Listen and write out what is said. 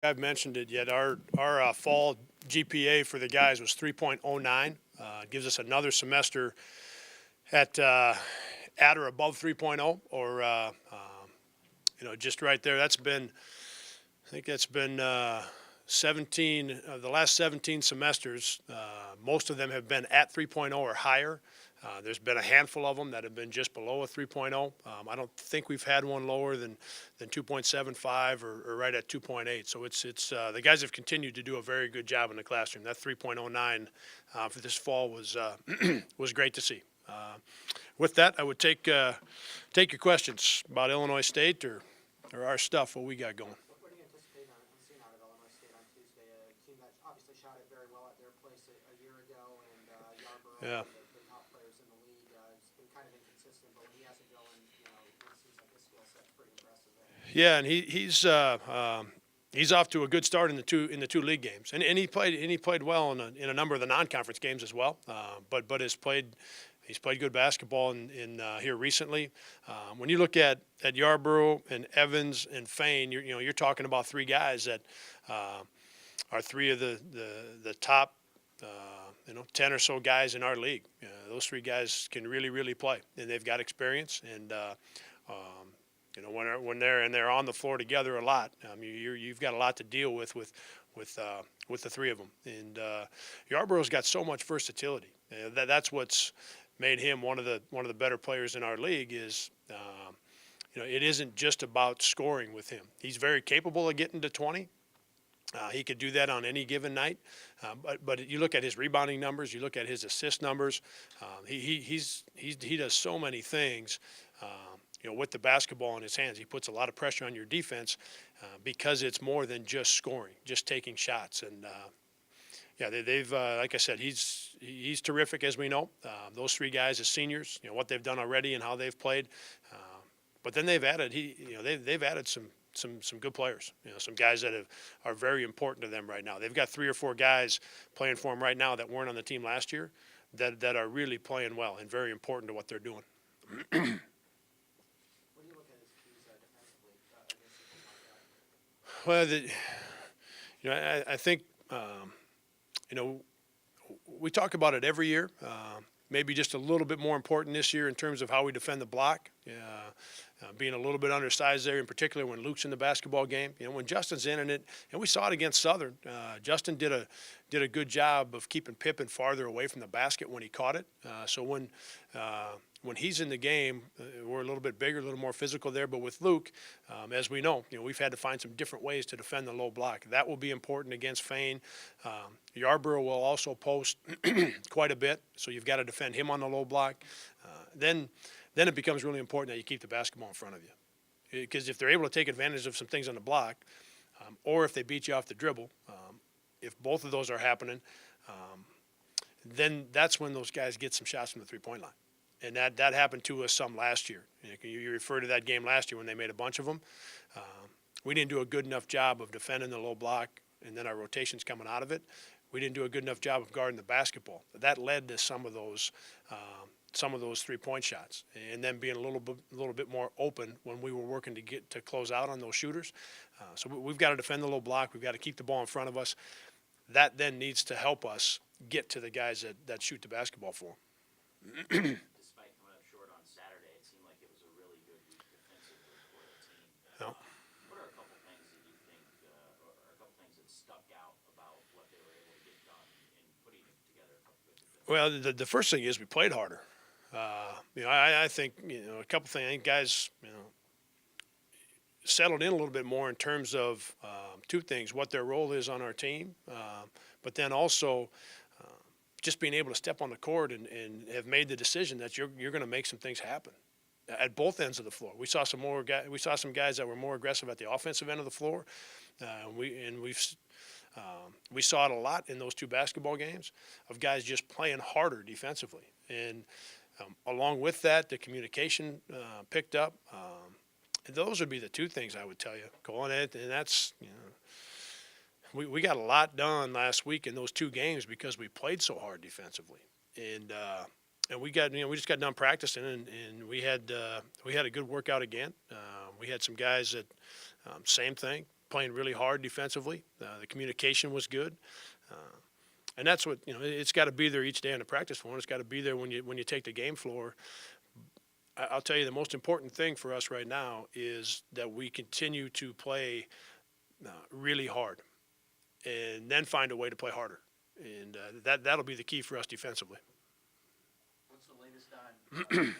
I've mentioned it yet. Our fall GPA for the guys was 3.09. Gives us another semester at or above 3.0, or just right there. I think that's been 17 the last 17 semesters. Most of them have been at 3.0 or higher. There's been a handful of them that have been just below a 3.0. I don't think we've had one lower than 2.75 or right at 2.8. So it's the guys have continued to do a very good job in the classroom. That 3.09 for this fall was was great to see. With that, I would take your questions about Illinois State or our stuff. What we got going. What do you anticipate on seeing out of Illinois State on Tuesday? A team that obviously shot it very well at their place a year ago, and Yarborough, Yeah. the top players in the league, has been kind of inconsistent. But when he has it going, it seems like his skill set's pretty impressive. Yeah, and he's off to a good start in the two league games, and he played well in a number of the non-conference games as well. But he's played good basketball in here recently. When you look at Yarborough and Evans and Fain, you're talking about three guys that are three of the top 10 or so guys in our league. Those three guys can really play, and they've got experience. And when they're on the floor together a lot, you've got a lot to deal with the three of them. And Yarborough's got so much versatility. That's what's made him one of the better players in our league. Is it isn't just about scoring with him. He's very capable of getting to 20. He could do that on any given night, but you look at his rebounding numbers, you look at his assist numbers. He does so many things. With the basketball in his hands, he puts a lot of pressure on your defense because it's more than just scoring, just taking shots. And they've like I said, he's terrific, as we know. Those three guys as seniors, what they've done already and how they've played. But then they've added they've added some good players. Some guys that are very important to them right now. They've got 3 or 4 guys playing for them right now that weren't on the team last year, that are really playing well and very important to what they're doing. Well, I think we talk about it every year. Maybe just a little bit more important this year in terms of how we defend the block. Being a little bit undersized there, in particular when Luke's in the basketball game. When Justin's in it, and we saw it against Southern. Justin did a good job of keeping Pippen farther away from the basket when he caught it. So when he's in the game, we're a little bit bigger, a little more physical there. But with Luke, as we know, we've had to find some different ways to defend the low block. That will be important against Fain. Yarborough will also post quite a bit, so you've got to defend him on the low block. Then it becomes really important that you keep the basketball in front of you, because if they're able to take advantage of some things on the block, or if they beat you off the dribble, if both of those are happening, then that's when those guys get some shots from the three-point line. And that happened to us some last year. You refer to that game last year when they made a bunch of them. We didn't do a good enough job of defending the low block, and then our rotations coming out of it. We didn't do a good enough job of guarding the basketball. That led to some of those three-point shots, and then being a little bit more open when we were working to close out on those shooters. So we've got to defend the low block. We've got to keep the ball in front of us. That then needs to help us get to the guys that shoot the basketball for them. Despite coming up short on Saturday, it seemed like it was a really good week defensively for the team. No. What are a couple things that you think, or a couple things that stuck out about what they were able to get done in putting together a couple good defenses? Well, the first thing is we played harder. I think a couple things. I think guys settled in a little bit more in terms of two things: what their role is on our team, but then also just being able to step on the court and have made the decision that you're going to make some things happen at both ends of the floor. We saw some guys that were more aggressive at the offensive end of the floor. We saw it a lot in those two basketball games of guys just playing harder defensively. And along with that, the communication picked up. And those would be the two things I would tell you, Cole. And that's, we got a lot done last week in those two games because we played so hard defensively. And we just got done practicing, and we had a good workout again. We had some guys that same thing, playing really hard defensively. The communication was good. And that's what, it's got to be there each day on the practice floor. It's got to be there when you take the game floor. I'll tell you, the most important thing for us right now is that we continue to play really hard and then find a way to play harder. And that'll be the key for us defensively. What's the latest on